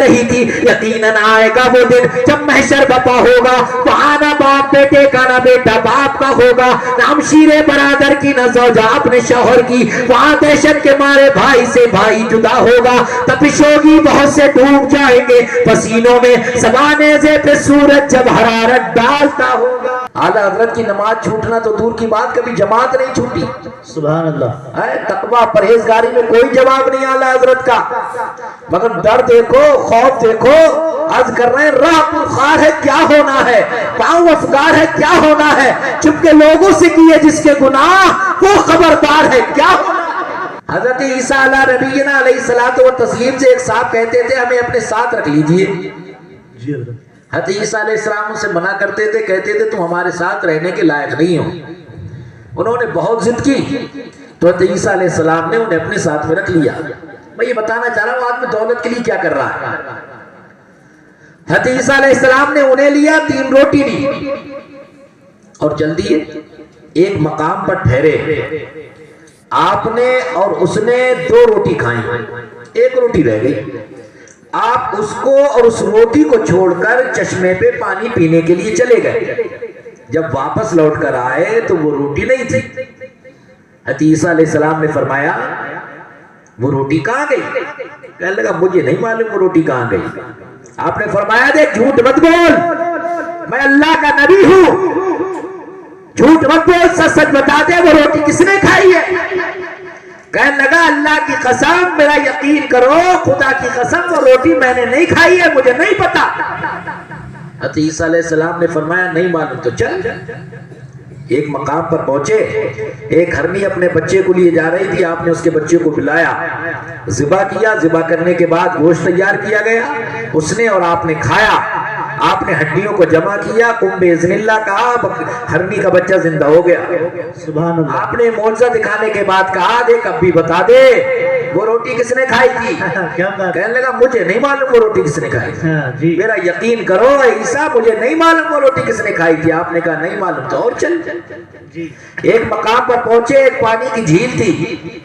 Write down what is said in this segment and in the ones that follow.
رہی تھی یقیناً آئے گا وہ دن جب محشر بپا ہوگا، وہاں نہ باپ بیٹے کا نہ بیٹا باپ کا ہوگا، نہ ہمشیر برادر کی نہ زوجہ اپنے شوہر کی، وہاں دہشت کے مارے بھائی سے بھائی جدا ہوگا، تپش ہوگی بہت سے ڈوب جائیں گے پسینوں میں، سوانیزے پہ سورج جب حرارت ڈالتا ہوگا۔ اعلیٰ حضرت کی نماز چھوٹنا تو دور کی بات، کبھی جماعت نہیں چھوٹی، سبحان اللہ۔ تقویٰ پرہیزگاری میں کوئی جواب نہیں اعلیٰ حضرت کا، مگر ڈر دیکھو، خوف دیکھو، عرض کر رہے ہیں راہ پرخار ہے کیا ہونا ہے، پاؤں افگار ہے کیا ہونا ہے، چپ کے لوگوں سے کیے جس کے گناہ وہ خبردار ہے کیا ہونا ہے۔ حضرت عیسیٰ علیہ نبینا علیہ الصلوۃ والتسلیم سے ایک صاحب کہتے تھے ہمیں اپنے ساتھ رکھ لیجئے، جی حضرت۔ حضرت عیسیٰ علیہ السلام سے منع کرتے تھے، کہتے تھے تم ہمارے ساتھ رہنے کے لائق نہیں ہو۔ انہوں نے بہت ضد کی تو حضرت عیسیٰ علیہ السلام نے انہیں اپنے ساتھ میں رکھ لیا۔ میں یہ بتانا چاہ رہا ہوں آدمی دولت کے لیے کیا کر رہا ہے۔ حضرت عیسیٰ علیہ السلام نے انہیں لیا، 3 روٹی لی اور جلدی ایک مقام پر ٹھہرے، آپ نے اور اس نے 2 روٹی کھائیں، 1 روٹی رہ گئی، آپ اس کو اور اس روٹی کو چھوڑ کر چشمے پہ پانی پینے کے لیے چلے گئے۔ جب واپس لوٹ کر آئے تو وہ روٹی نہیں تھی۔ حضرت عیسیٰ علیہ السلام نے فرمایا وہ روٹی کہاں گئی؟ کہنے لگا مجھے نہیں معلوم وہ روٹی کہاں گئی۔ آپ نے فرمایا دیکھ جھوٹ مت بول، میں اللہ کا نبی ہوں، جھوٹ مت بول، سچ سچ بتا دے وہ روٹی کس نے کھائی ہے۔ کہنے لگا اللہ کی قسم میرا یقین کرو، خدا کی قسم وہ روٹی میں نے نہیں کھائی ہے، مجھے نہیں پتا۔ حضرت عیسیٰ علیہ السلام نے فرمایا نہیں معلوم تو چل۔ ایک مقام پر پہنچے، ایک ہرنی اپنے بچے کو لیے جا رہی تھی، آپ نے اس کے بچے کو بلایا، ذبح کیا، ذبح کرنے کے بعد گوشت تیار کیا گیا، اس نے اور آپ نے کھایا، آپ نے ہڈیوں کو جمع کیا، قم باذن اللہ کہا، ہرنی کا بچہ زندہ ہو گیا۔ سبحان اللہ۔ آپ نے معجزہ دکھانے کے بعد کہا دیکھ اب بھی بتا دے وہ روٹی کس نے کھائی تھی؟ کہنے لگا مجھے نہیں معلوم وہ روٹی کس نے کھائی تھی، میرا یقین کرو عیسیٰ مجھے نہیں معلوم وہ روٹی کس نے کھائی تھی۔ آپ نے کہا نہیں معلوم تو اور چل۔ ایک مقام پر پہنچے، ایک پانی کی جھیل تھی،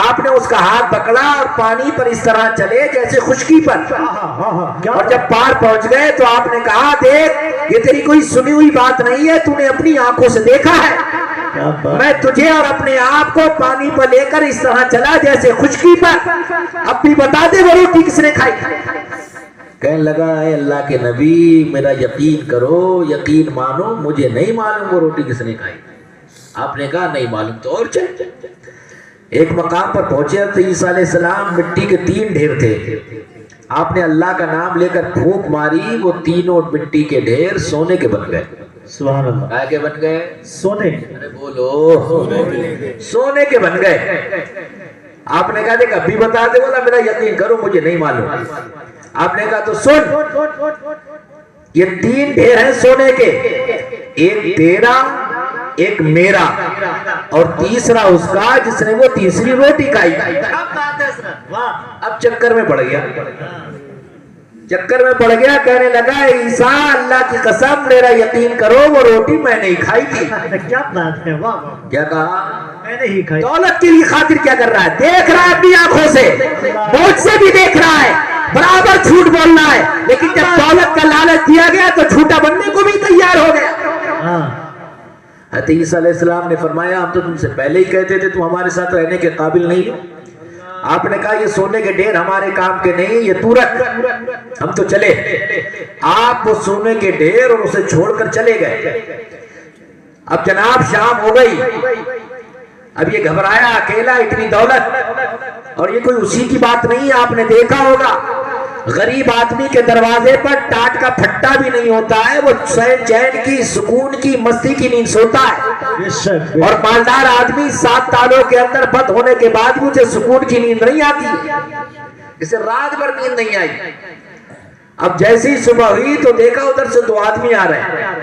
آپ نے اس کا ہاتھ پکڑا اور پانی پر اس طرح چلے جیسے خشکی پر، اور جب پار پہنچ گئے تو آپ نے کہا دیکھ یہ تیری کوئی سنی ہوئی بات نہیں ہے، تو نے اپنی آنکھوں سے دیکھا ہے، میں تجھے اور اپنے آپ کو پانی پر لے کر اس طرح چلا جیسے خشکی پر، اب بھی بتا دے وہ روٹی کس نے کھائی۔ کہنے لگا اے اللہ کے نبی میرا یقین کرو، یقین مانو، مجھے نہیں معلوم وہ روٹی کس نے کھائی۔ آپ نے کہا نہیں معلوم تو اور چل۔ ایک مقام پر پہنچے، حضرت عیسیٰ علیہ السلام، مٹی کے 3 ڈھیر تھے، آپ نے اللہ کا نام لے کر پھونک ماری، وہ تینوں مٹی کے ڈھیر سونے کے بن گئے۔ سبحان اللہ۔ کیا کے بن گئے؟ سونے۔ ارے بولو، سونے کے بن گئے۔ آپ نے کہا دیکھ ابھی بتا دے، بولا میرا یقین کرو مجھے نہیں معلوم۔ آپ نے کہا تو سن، یہ 3 ڈھیر ہیں سونے کے، ایک تیرا، ایک میرا اور تیسرا اس کا جس نے وہ تیسری روٹی کھائی۔ اب چکر میں پڑ گیا، چکر میں پڑ گیا، کہنے لگا عیسیٰ اللہ کی قسم میرا یقین کرو وہ روٹی میں نہیں کھائی تھی۔ کیا بات ہے، واہ واہ۔ کیا کہا؟ میں نے ہی کھائی۔ دولت کے لیے خاطر کیا کر رہا ہے؟ دیکھ رہا ہے اپنی آنکھوں سے، مجھ سے بھی دیکھ رہا ہے، برابر جھوٹ بولنا ہے، لیکن جب دولت کا لالچ دیا گیا تو جھوٹا بننے کو بھی تیار ہو گیا۔ حضرت عیسیٰ علیہ السلام نے فرمایا ہم تو تم سے پہلے ہی کہتے تھے تم ہمارے ساتھ رہنے کے قابل نہیں ہو۔ آپ نے کہا یہ سونے کے ڈھیر ہمارے کام کے نہیں، یہ تو رکھ، ہم تو چلے۔ آپ وہ سونے کے ڈھیر اور اسے چھوڑ کر چلے گئے۔ اب جناب شام ہو گئی، اب یہ گھبرایا اکیلا، اتنی دولت، اور یہ کوئی اسی کی بات نہیں، آپ نے دیکھا ہوگا غریب آدمی کے دروازے پر ٹاٹ کا پھٹا بھی نہیں ہوتا ہے، وہ چین کی، سکون کی، مستی کی نیند سوتا ہے، اور مالدار آدمی 7 تالوں کے اندر بند ہونے کے بعد بھی اسے سکون کی نیند نہیں آتی، اسے رات بھر نیند نہیں آئی۔ اب جیسے ہی صبح ہوئی تو دیکھا ادھر سے 2 آدمی آ رہے ہیں۔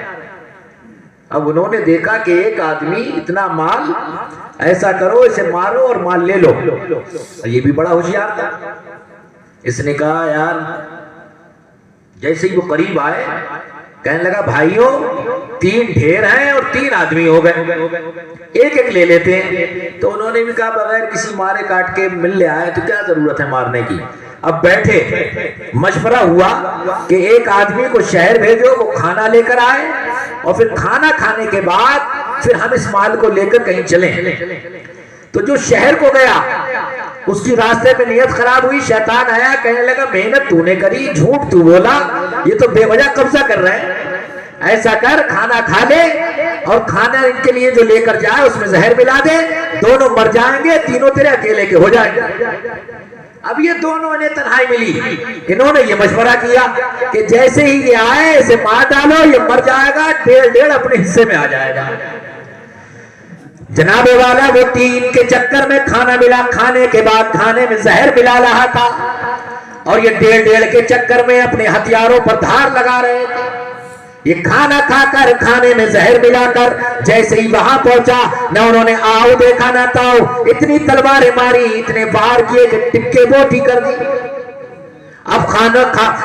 اب انہوں نے دیکھا کہ ایک آدمی اتنا مال، ایسا کرو اسے مارو اور مال لے لو، یہ بھی بڑا ہوشیار تھا۔ اس نے کہا یار، جیسے ہی وہ قریب آئے کہنے لگا بھائیوں 3 ڈھیر ہیں اور 3 آدمی ہو گئے، ایک ایک لے لیتے ہیں۔ تو انہوں نے بھی کہا بغیر کسی مارے کاٹ کے مل لے آئے تو کیا ضرورت ہے مارنے کی، اب بیٹھے مشورہ ہوا کہ ایک آدمی کو شہر بھیجو وہ کھانا لے کر آئے اور پھر کھانا کھانے کے بعد پھر ہم اس مال کو لے کر کہیں چلیں. تو جو شہر کو گیا اس کی راستے میں نیت خراب ہوئی. شیطان آیا کہنے لگا محنت تو نے کری, جھوٹ تو بولا, یہ تو بے وجہ قبضہ کر رہے ہیں. ایسا کر کھانا کھا لے اور کھانا ان کے لیے جو لے کر جائے اس میں زہر ملا دے, دونوں مر جائیں گے, تینوں تیرے اکیلے کے ہو جائیں گے. اب یہ دونوں نے تنہائی ملی, انہوں نے یہ مشورہ کیا کہ جیسے ہی یہ آئے اسے مار ڈالو, یہ مر جائے گا, ڈیڑھ اپنے حصے میں آ جائے گا. جناب والا وہ تین کے چکر میں کھانا ملا, کھانے کے بعد کھانے میں زہر ملا رہا تھا اور یہ ڈیڑھ کے چکر میں اپنے ہتھیاروں پر دھار لگا رہے تھے. یہ کھانا کھا کر کھانے میں زہر ملا کر جیسے ہی وہاں پہنچا, نہ انہوں نے آؤ دیکھا نہ تاؤ, اتنی تلواریں ماری, اتنے وار کیے کہ ٹکے بوٹی کر دی. اب کھانا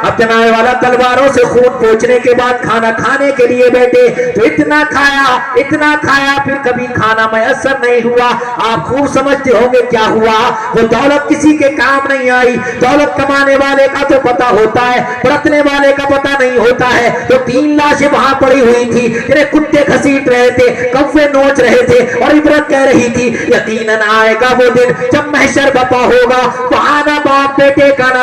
اب جناب والا تلواروں سے خون پوچھنے کے بعد کھانا کھانے کے لیے بیٹھے تو اتنا کھایا پھر کبھی کھانا میسر نہیں ہوا. آپ خوب سمجھتے ہوں گے کیا ہوا. وہ دولت کسی کے کام نہیں آئی. دولت کمانے والے کا تو پتہ ہوتا ہے, پرتنے والے کا پتہ نہیں ہوتا ہے. تو 3 لاشیں وہاں پڑی ہوئی تھی جنہیں کتے گھسیٹ رہے تھے, کوے نوچ رہے تھے اور عبرت کہہ رہی تھی یقیناً آئے گا وہ دن جب محشر بپا ہوگا, وہاں نہ باپ بیٹے کا نہ